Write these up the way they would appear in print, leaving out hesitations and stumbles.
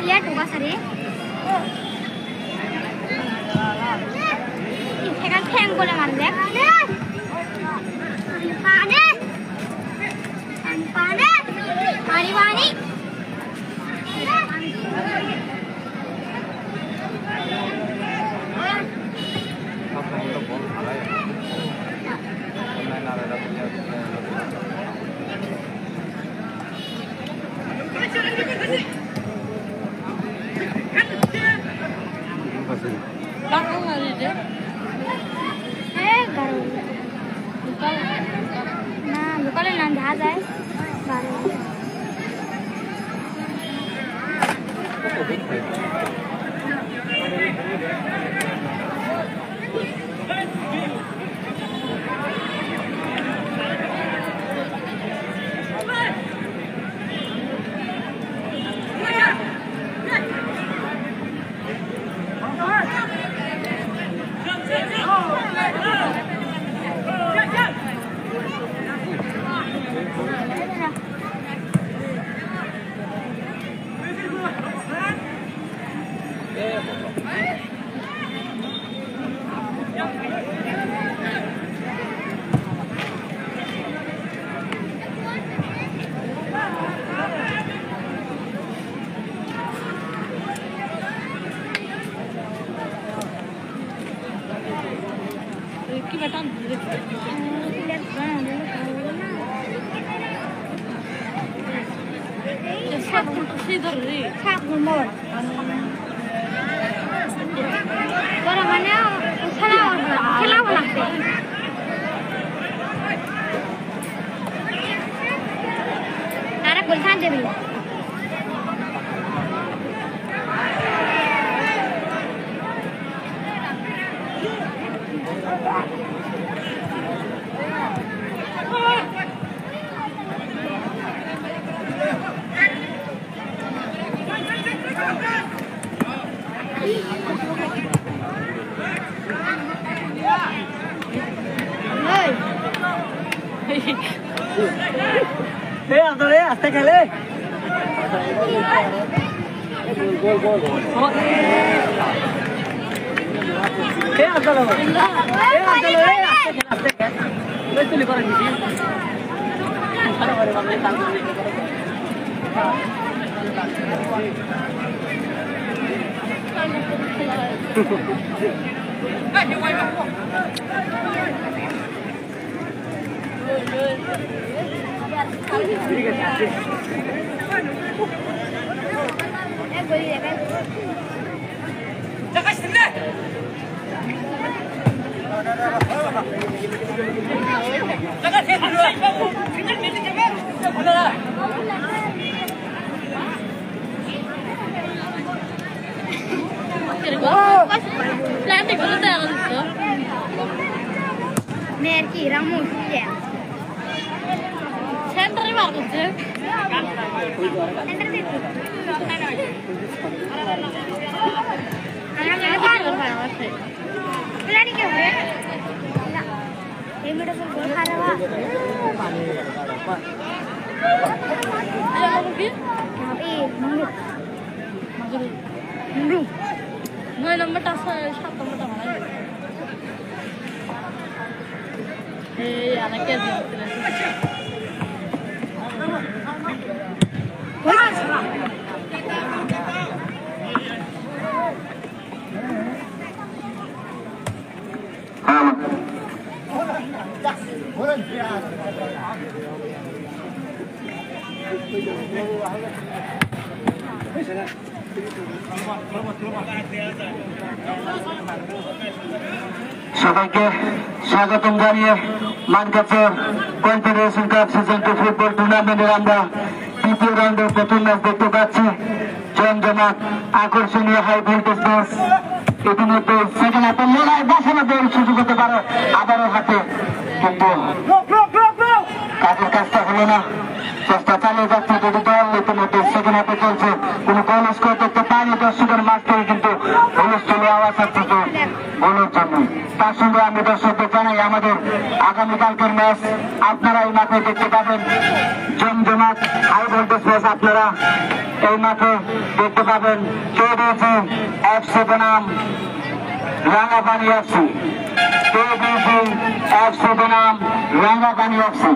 Lihat tuh kasar ya. Ini kan teng boleh mandek. Panas. Panas. Mari. Bukan nanti aja baru. hasta que le. Gol. ¿Qué hasta lo? Betul di barang ini. Ada barang mana tanggung. Merki Ramus ya. Center banget sih. Center itu. Anaknya apa sih? Pelani ke mana? Ini udah gol khara wa. Ayo mungkin? Mungkin. Mungkin. Nggak nomor tas satu nomor mana? Anaknya সবাইকে স্বাগতম জানিয়ে মানকাপুর confederation cup season 2 football টুর্নামেন্টের আমরা দ্বিতীয় রাউন্ডের প্রথম match দেখতে পাচ্ছি জমজমাট আকর্ষণীয় হাই ভোল্টেজ ম্যাচ ইতিমধ্যে সেকেন্ড হাফে লড়াই বসানো দেওয়ার সুযোগ হতে পারে আবারও হাতে, কিন্তু কাজের কাজটা হলো না। চেষ্টা চালিয়ে যাচ্ছে দুটি দল, ইতিমধ্যে সেকেন্ড হাফে চলছে, কোন গোল স্কোর করতে পারেনি। দর্শকের মাঠ থেকে কিন্তু হুলস্থুল আওয়াজ আসছে গোলের জন্য। তার সঙ্গে আমি দর্শকদের জানাই আমাদের আগামীকালকের ম্যাচ আপনারা এই মাঠে দেখতে পাবেন। জমজমাট হাই ভোল্টেজ ম্যাচ আপনারা এই মাঠে দেখতে পাবেন। কেডিজি এফসি বনাম রাঙ্গাপানি এফসি, কেডিজি এফসি বনাম রাঙ্গাপানি এফসি।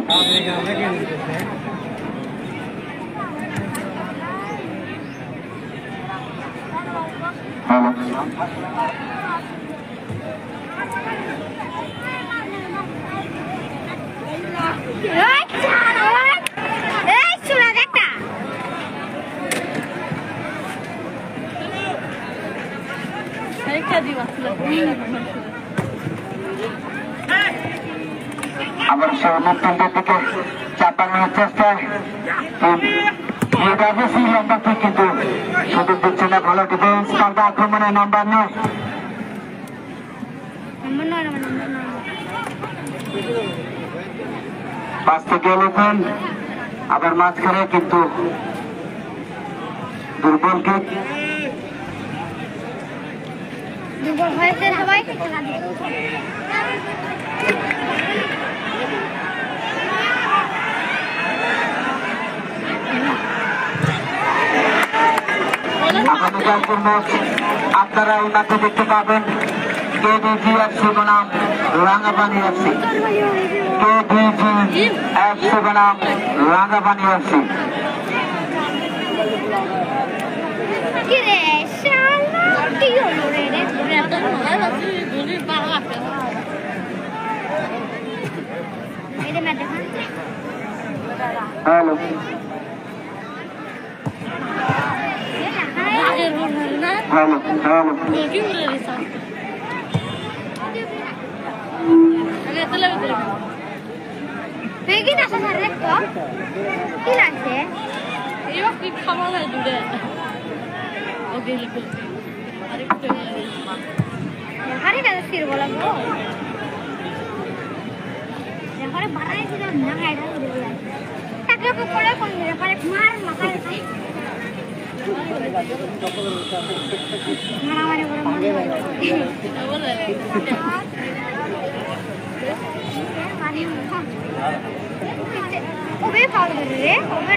হ্যালো, আবার সে মুক্তিদের দিকে চাপানোর চেষ্টায় কিন্তু সুযোগ দিচ্ছে না। ভালো ডিফেন্স, পাল্টা আক্রমণের নাম্বার 9 পাঁচ থেকে এলেছেন, আবার মাঝখানে কিন্তু দুর্বল কিক। দুর্বল হয়েছে সবাই। আগামীকালকের ম্যাচ আপনারা এই মাঠে দেখতে পাবেন। কেডিজি এফসি বনাম রাঙ্গাপানি এফসি, কেডিজি এফসি বনাম Rangapani FC. Hello, hello, hello, Begin asal sarap ko? Ilan sih? Iya, kita sama lah juga. Oke, lebih. Hari itu Yang hari ada sir bola ko. Yang hari barang itu dah nang ada tu dia. Tak ada pokoknya pun dia hari mar makan sih. Mana mana boleh. Obe faul कर रहे ओबे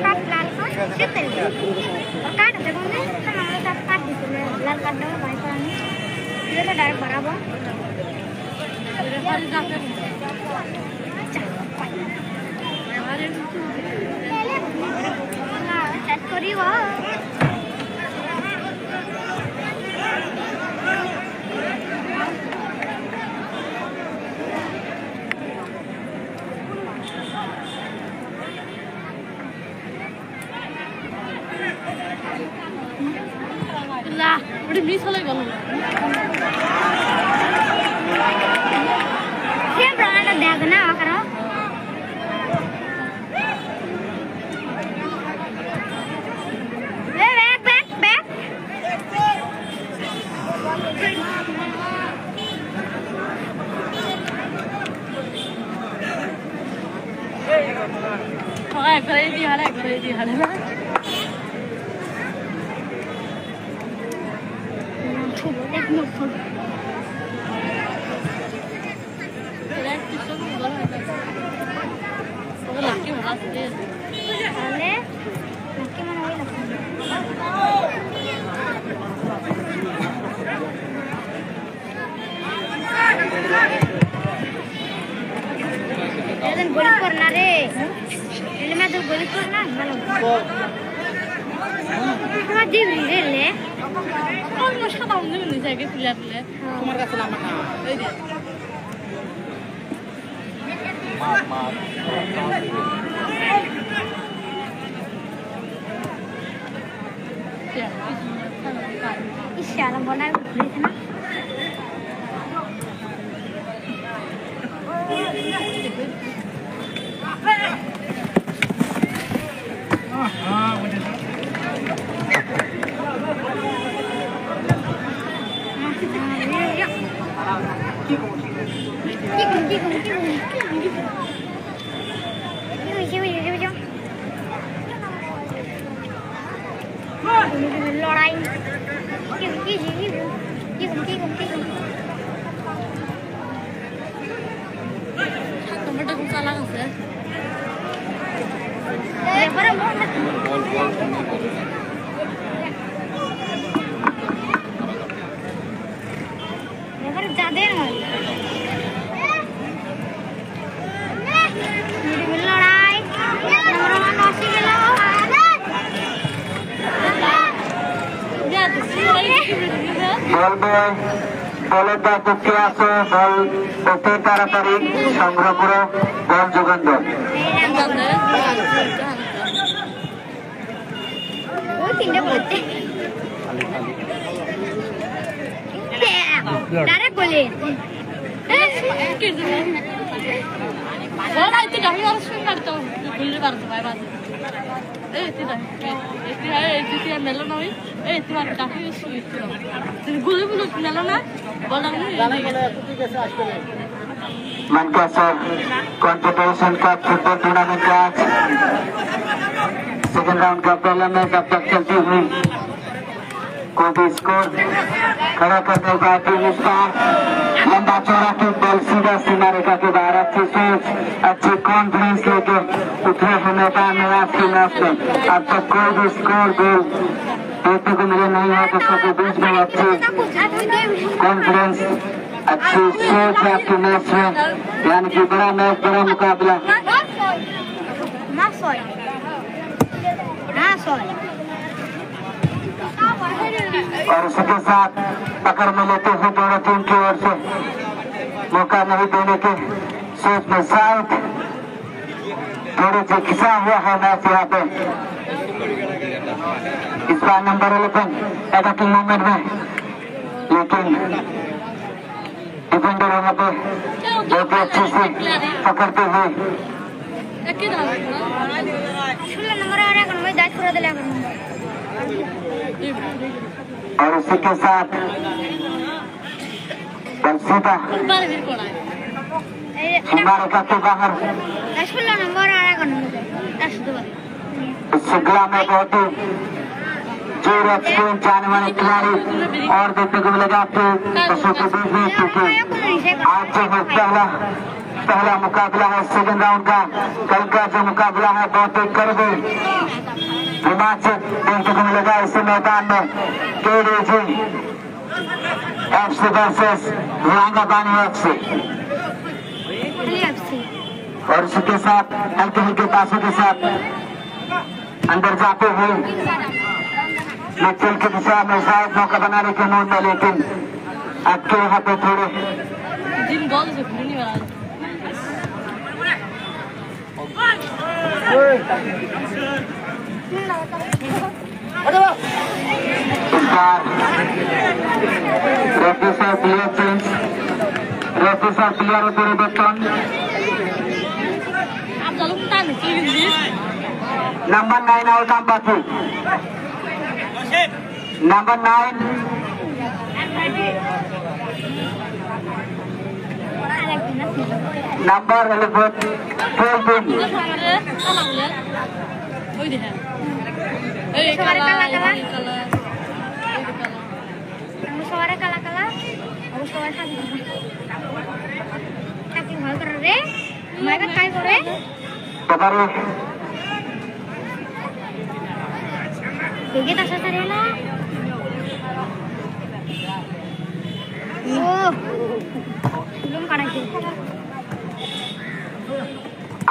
का लाल का चितल और काट दे बोले हम हमारे साथ काट दे लाल काट दो भाई का ये तो डायरेक्ट बराबर सेट करी वा lah, udah bisa lagi kalau. Siapa yang ada dagna karo? Back. Oh, crazy hal lah. Golik corner रे ले मैं तो golik corner मालूम তোমার দিবি রে ले কোন মশা দাও নি জায়গায় প্লেয়ার তোমার কাছে নাম না এই যে ইশারা বনার ঘুরেছে না লড়াই টমেটো কুচা লাগাছে এবারে যাদের হয় লড়াই নসি গেল বলবে বলের দায়িত্বে আছে বল অতি তাড়াতাড়ি সংগ্রহ করে বল যোগান দেন ওই তিনটে বলতে ডাইরেক্ট বলে itu dah harus sunat tu. Boleh baru tu, baru. Itu dah. Itu dia melon ni. Itu dah dah harus itu. Boleh boleh melon na. Boleh ni. Manchester Confederation Cup football tournament का second round का पहला match अब तक चलती हुई को भी score खड़ा करने का टीम स्टार लंबा चौड़ा की बॉल सीधा सीमा रेखा के बाहर अच्छी सोच अच्छी कॉन्फिडेंस लेके उठे हुए मैदान में आज के मैच में अब तक कोई भी स्कोर गोल देखने को मिले नहीं है तो सबके बीच में अच्छी कॉन्फिडेंस अच्छी सोच है आपके मैच में यानी कि बड़ा मैच बड़ा मुकाबला और उसके साथ पकड़ में लेते हुए दोनों टीम की ओर से मौका नहीं देने के सोच में शायद थोड़ी सी खिंचा हुआ है मैच यहाँ पे इस बार नंबर 11 अटैकिंग मूवमेंट में लेकिन डिफेंडर वहाँ पे बहुत ही अच्छे से पकड़ते हुए और उसी के साथ सीधा हमारे के बाहर इस श्रृंखला में बहुत ही जोर एक्सपीरियंस जाने वाले खिलाड़ी और देखने को मिलेगा आपके बसों के बीच में क्योंकि आज जो पहला मुकाबला है सेकंड राउंड का कल का जो मुकाबला है बहुत ही करीबी रोमांचक देखने को मिलेगा इसी मैदान में KDG FC वर्सेस रंगाबानी FC और इसके साथ हल्के हल्के पासों के साथ अंदर जाते हुए खेल की दिशा में शायद मौका बनाने के मूड में लेकिन आपके यहाँ पे थोड़े इस बार referee player change referee player परिवर्तन number 9 out number 2 number 9 number 11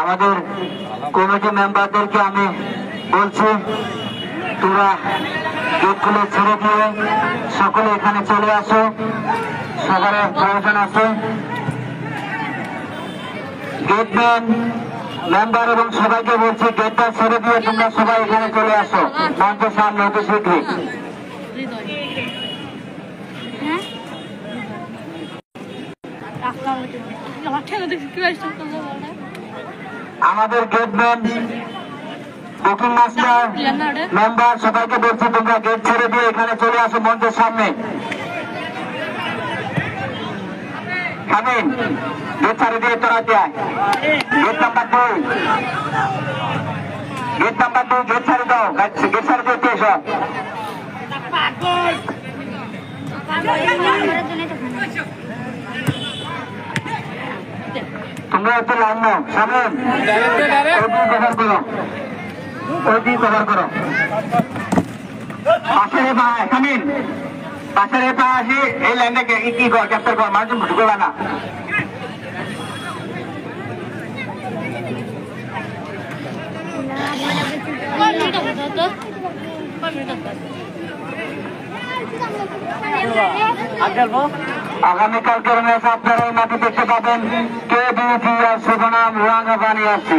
আমাদের কমিটি মেম্বারদেরকে আমি বলছি তোমরা গেটগুলো ছেড়ে দিয়ে সকলে এখানে চলে আসো সবার প্রয়োজন আছে গেটম্যান মেম্বার এবং সবাইকে বলছি গেটটা ছেড়ে দিয়ে তোমরা সবাই এখানে চলে আসো মঞ্চের সামনে হতে শীঘ্রই আমাদের গেটম্যান বুকিং মাস্টার মেম্বার সবাইকে বলছি তোমরা গেট ছেড়ে দিয়ে এখানে চলে আসো মঞ্চের সামনে খাবেন গেট ছাড়ে দিয়ে তোরা যায় গেট নাম্বার 2 গেট ছাড়ে দাও গেট ছাড়ে দিয়ে এসো তোমরা একটু লাইন নাও সামনে ওই দিন কভার করো পাশের পা খামিন পাশের পা আসি এই লাইনটাকে কি কর ক্যাপ্টার কর মানুষ ঢুকে না আগামীকালকের ম্যাচ আপনারা এই মাঠে দেখতে পাবেন KBG আর শুভনাম রাঙ্গাপানি আসছি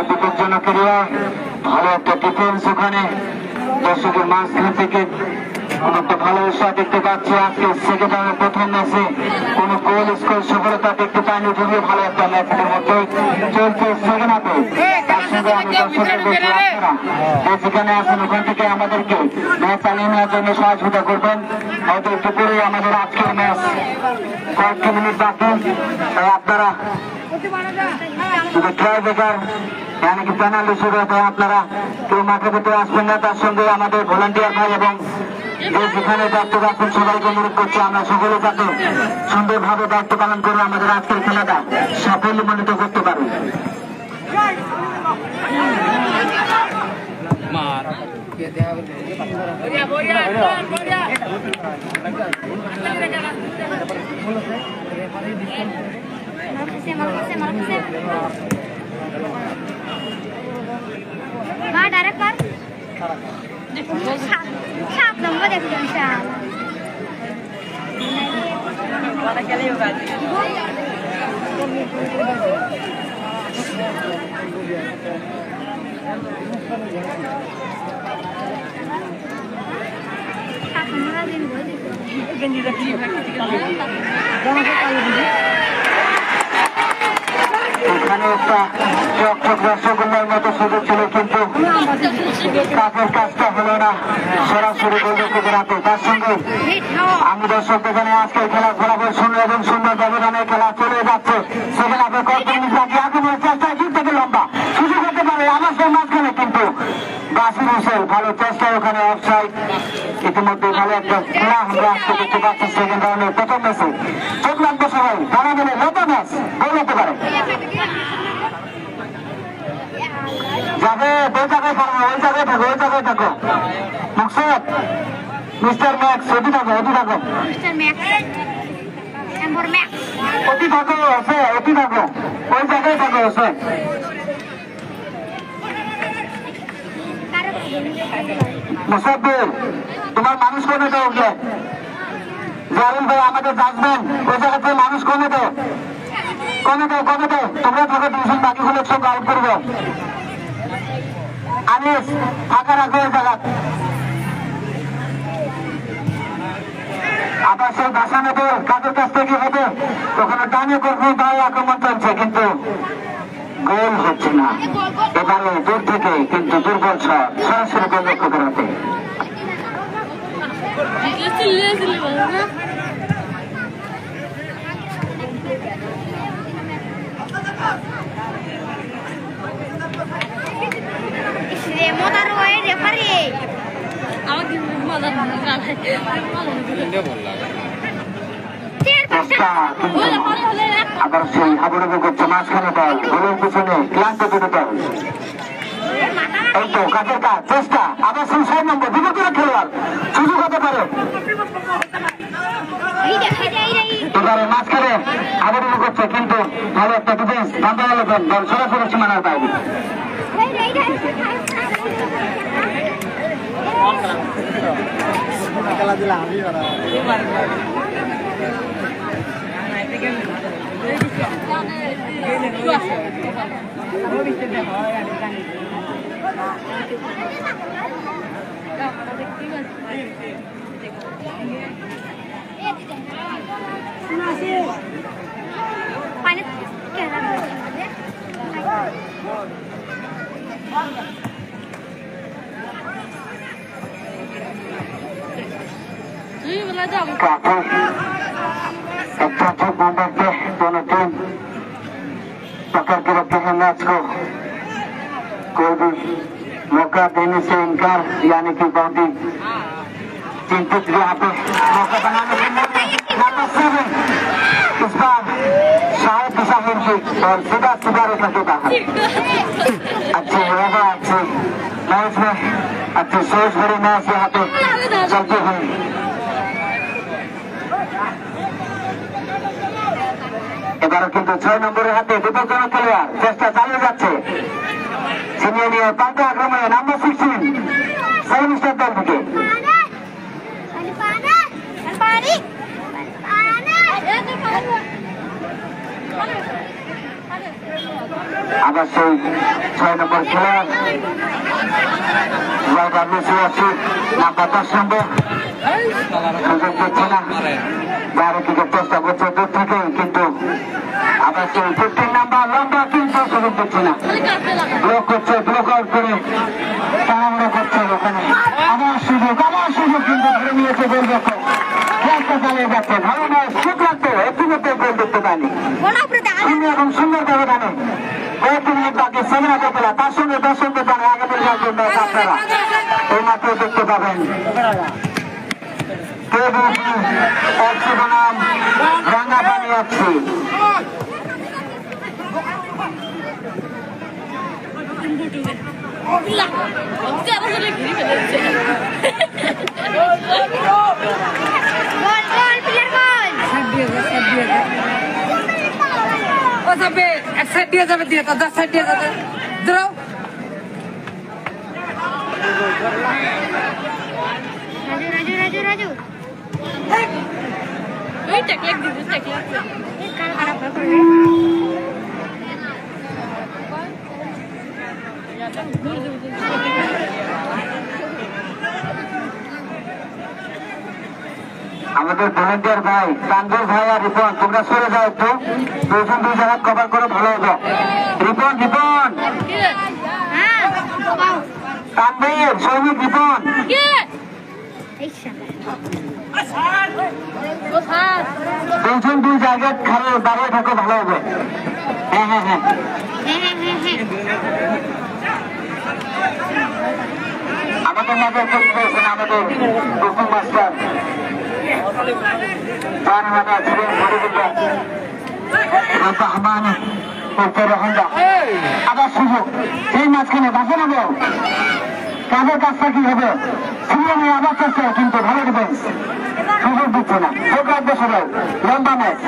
বিপজ্জনকেরা ভালো একটা ডিফেন্স ওখানে দর্শকের মাঝখান থেকে একটা ভালো উৎসাহ দেখতে পাচ্ছি আজকে সেকেন্ড হাফের প্রথম ম্যাচে কোন গোল স্কোর সফলতা দেখতে পাইনি যদিও ভালো একটা ম্যাচের মধ্যে চলছে সেকেন্ড হাফে তার সঙ্গে আমি দর্শকের বলছি আপনারা যেখানে আছেন ওখান থেকে আমাদেরকে ম্যাচ চালিয়ে নেওয়ার জন্য সহযোগিতা করবেন হয়তো একটু পরে আমাদের আজকের ম্যাচ কয়েকটি মিনিট বাকি আপনারা শুধু ট্রাই বেকার यानी कि पेनाल्टी शुरू होते हैं আপনারা কেউ মাঠে ভিতরে আসবেন না তার সঙ্গে আমাদের ভলান্টিয়ার ভাই এবং যেখানে দায়িত্ব রাখছেন সবাইকে অনুরোধ করছি আমরা সকলে যাতে সুন্দরভাবে দায়িত্ব পালন করে আমাদের আজকের খেলাটা সাফল্যমণ্ডিত করতে পারি डायरेक्ट पर छाप दूंगा देखो इंशाल्लाह वाला क्या होगा हमारा दिन बहुत गंदी रखी এখানে একটা চকচক রসগোল্লার মতো সুযোগ ছিল কিন্তু কাজের কাজটা হলো না সরাসরি গোলরক্ষকের হাতে তার সঙ্গে আমি দর্শক এখানে আজকের খেলার ফলাফল সুন্দর এবং সুন্দর ব্যবধানের খেলা চলে যাচ্ছে সেখানে আপনার কয়েক মিনিট বাকি আগুনের চেষ্টায় জিত থেকে লম্বা সুযোগ হতে পারে আমার সঙ্গে মাঝখানে কিন্তু বাসির হোসেন ভালো চেষ্টা ওখানে অফসাইড ইতিমধ্যে ভালো একটা খেলা আমরা আজকে দেখতে পাচ্ছি সেকেন্ড রাউন্ডের প্রথম ম্যাচে চোখ লাগবে সবাই জানা গেলে নতুন ম্যাচ গোল হতে পারে যাবে ওই জায়গায় থাকো ওই জায়গায় থাকো মকসুদ মিস্টার ম্যাক্স ওটি থাকো मिस्टर मैक्स एम्बर मैक्स ওটি থাকো ওই জায়গায় থাকো মুসাফির তোমার মানুষ কমে দাও ওকে জারুল ভাই আমাদের জাজমেন্ট ওই জায়গাতে মানুষ কমে দাও তোমরা থাকো দুজন বাকি গুলো সব আউট করবে আনিস ফাঁকা রাখো ওই জায়গা আবার সেই বাসা নেবে কাদের কাছ থেকে হবে ওখানে ডানে করবে তাই আক্রমণ চলছে কিন্তু গোল হচ্ছে না এবারে দূর থেকে কিন্তু দুর্বল শট সরাসরি গোল লক্ষ্য করাতে আবার সেই হাবুডুবু করছে মাঝখানে দল গোলের পিছনে ক্লান্ত দুটো দল এই তো কাজের কাজ চেষ্টা আবার সেই ৬ নম্বর বিপক্ষের খেলোয়াড় সুযোগ হতে পারে এবারে মাঝখানে হাবুডুবু করছে যাচ্ছে কিন্তু ভালো একটা ডিফেন্স ভালো হলো বল সরাসরি সীমানার বাইরে খেলা দিলে আমি काफी अच्छे मोमेंट पे दोनों टीम पकड़ के रखते हैं मैच को कोई भी मौका देने से इनकार यानी कि बहुत ही चिंतित यहाँ पे मौका बनाने के लिए इस बार शायद शाहिर की और सीधा सीधा रेखा के बाहर अच्छी होगा अच्छी मैच में अच्छी सोच भरी मैच यहाँ पे चलती हुई এবারও কিন্তু 6 নম্বরের হাতে বিপজ্জনক খেলোয়াড় চেষ্টা চালিয়ে যাচ্ছে ছিনিয়ে নিয়ে পাল্টা আক্রমণে নাম্বার 16 সেভেন স্টার দল থেকে আবার সেই 6 নম্বর খেলোয়াড় জায়গা মিশে আছে নাম্বার 10 নম্বর সুযোগ দিচ্ছে না বাইরে থেকে চেষ্টা করছে দূর থেকে কিন্তু আবার সেই 15 নাম্বার লম্বা কিন্তু সুযোগ দিচ্ছে না ব্লক করছে ব্লক আউট করে তাড়াহুড়ো করছে ওখানে আবার সুযোগ কিন্তু ধরে নিয়েছে গোলরক্ষক চেষ্টা চালিয়ে যাচ্ছে ভালো নয় সুখ লাগতো একটিমধ্যে গোল দেখতে পায়নি এবং সুন্দর ব্যবধানে কয়েকটি মিনিট বাকি সেমিনা গোপালা তার সঙ্গে দর্শকদের জানে আগামী জন্য আপনারা এই মাত্র দেখতে পাবেন FC বনাম রাঙ্গাপানি FC এক সাইড দিয়ে যাবে দিয়ে তো 10 সাইড দিয়ে যাবে ধরো রাজু ওই টেকলেক দিবি টেকলেক কাল খারাপ করে আমাদের ভলেন্টিয়ার ভাই তানভীর ভাই আর রিপন তোমরা সরে যাও একটু দুজন দুই জায়গা কভার করে ভালো হবে রিপন তানভীর সৌমিক রিপন দুজন দুই জায়গায় খালি দাঁড়িয়ে থাকো ভালো হবে হ্যাঁ আমাদের মাঝে উপস্থিত হয়েছেন আমাদের কুকুর মাস্টার তার মানে ছিলেন রহমান রহন্দা আবার সুযোগ সেই মাঝখানে বাসে নেব কাজের কাজটা কি হবে ছিনিয়ে নিয়ে আবার চেষ্টা কিন্তু ভালো ডিফেন্স সুযোগ দিচ্ছে না চোখ রাখবে সবাই লম্বা ম্যাচ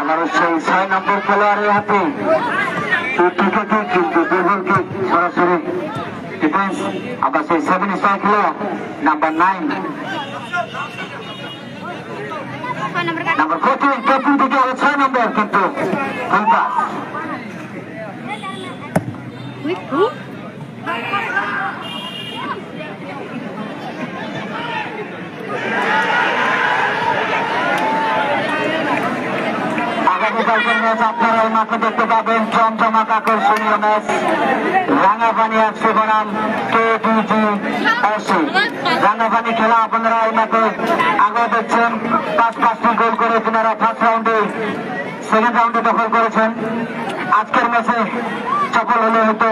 আমার সেই 6 নম্বর খেলোয়াড়ের হাতে কিন্তু দুর্বলকে সরাসরি ডিফেন্স আবার সেই 7 স্টার খেলোয়াড় নাম্বার 9 নাম্বার 14 ক্যাপ্টেন থেকে আরো 6 নম্বর কিন্তু গল্পের ম্যাচ আপনারা এই মাঠে দেখতে পাবেন। জমজমাট আকর্ষণীয় ম্যাচ রাঙ্গাপানি এফসি বনাম KTG এফসি। রাঙ্গাপানি খেলা আপনারা এই মাঠে আগে দেখছেন। 5-5টি গোল করে তিনারা ফার্স্ট রাউন্ডে সেকেন্ড রাউন্ডে দখল করেছেন। আজকের ম্যাচে সফল হলে হয়তো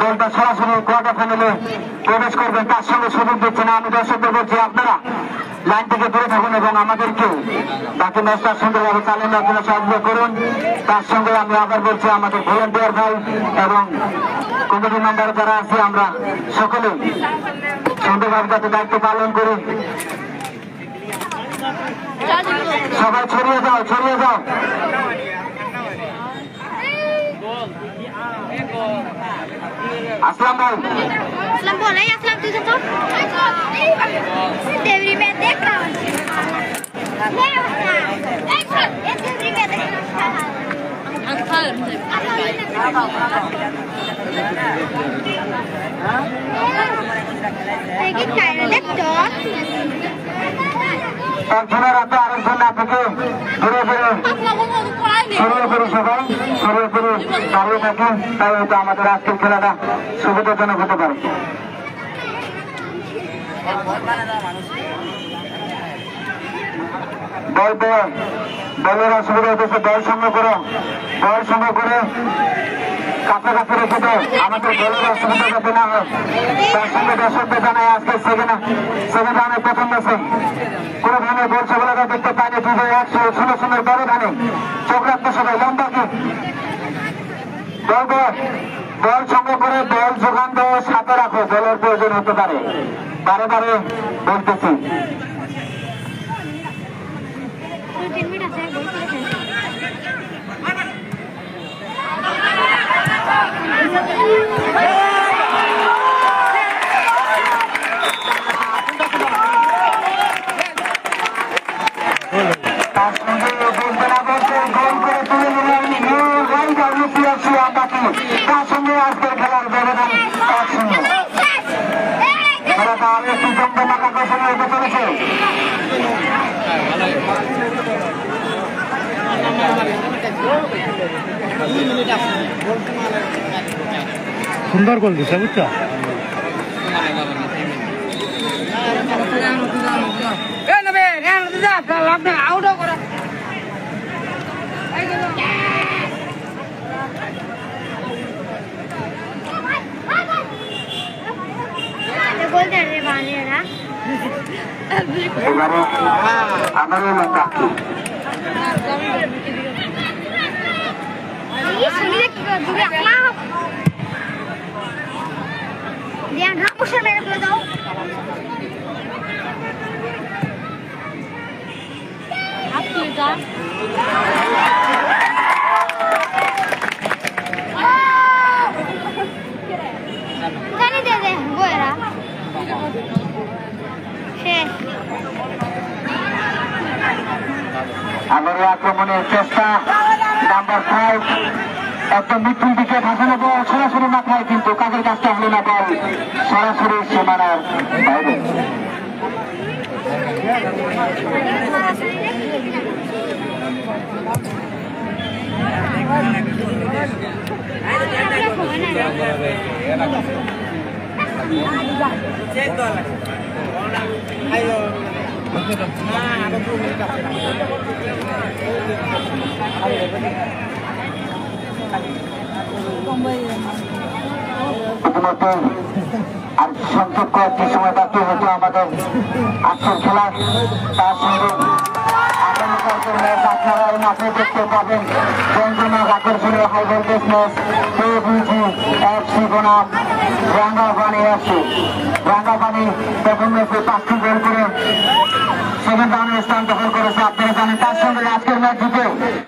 দলটা সরাসরি কোয়ার্টার ফাইনালে প্রবেশ করবেন, তার সঙ্গে সুযোগ দিচ্ছে না। আমি দর্শকদের বলছি আপনারা লাইন থেকে দূরে থাকুন এবং আমাদেরকে বাকি ম্যাচটা সুন্দরভাবে চালিয়ে নেওয়ার জন্য সাহায্য করুন। তার সঙ্গে আমি আবার বলছি আমাদের ভলেন্টিয়ার ভাই এবং কমিটি মেম্বার যারা আছে আমরা সকলে সুন্দরভাবে যাতে দায়িত্ব পালন করি। সবাই ছড়িয়ে যাও, ছড়িয়ে যাও। আসলাম ভাই, আসলাম বলে আসলাম তুই তো দেবরি মে দেখ না দেবরি মে দেখ একজনের হাতে আরেকজন আপনাকে ঘুরে ফিরে সরিয়ে ফিরে সবাই সরিয়ে ফিরে দাঁড়িয়ে থাকি, তাই হয়তো আমাদের আজকের খেলাটা সুবিধাজনক হতে পারে। দলের অসুবিধা হতেছে, দল সংগ্রহ করো, দল সংগ্রহ করে কাছাকাছি রেখে দেয়, আমাদের দলের অসুবিধা যাতে না হয় তার সঙ্গে দর্শকদের জানায় আজকে সেকেন্ড রাউন্ডের প্রথম ম্যাচে কোন ধরনের গোল সফলতা দেখতে পায়নি। 2-1 ব্যবধানে চোখ রাখতে সবাই লম্বা কি দল সংগ্রহ করে দল যোগান দেওয়ার সাথে রাখো, দলের প্রয়োজন হতে পারে, বারে বারে বলতেছি। তার সঙ্গে গোল করে তুলে নিলেন তার সঙ্গে আজকের খেলার ব্যবধান 1-0। তারা তাহলে একটি জমজমাট আকর্ষণ হতে চলেছে। সুন্দর গোল দিচ্ছে বুঝছো। আউটও করা বলতে রে বানিয়েরা এবারে আমারও লঙ্কা ये सुनिए कि दूर अपना ध्यान रखो सर मेरे को दो आप तो जा जाने दे दे वो era शेष আমাদের আক্রমণের চেষ্টা নাম্বার 5 একদম মৃত্যুর দিকে ভাসানো বল সরাসরি মাথায়, কিন্তু কাজের কাজটা হলো না, বল সরাসরি সীমানার বাইরে। ইতিমধ্যে আর সংক্ষেপ কয়েকটি সময় বাকি হতো আমাদের আজকের খেলা। তার সঙ্গে আগামীকালকের ম্যাচ আপনারা এই মাঠে দেখতে পাবেন। জমজমাট আকর্ষণীয় high voltage match KTG FC বনাম রাঙ্গাপানি এফসি। রাঙ্গাপানি প্রথম ম্যাচে 5টি গোল করে সেকেন্ড রাউন্ডের স্থান দখল করেছে আপনারা জানেন। তার সঙ্গে আজকের ম্যাচ জিতে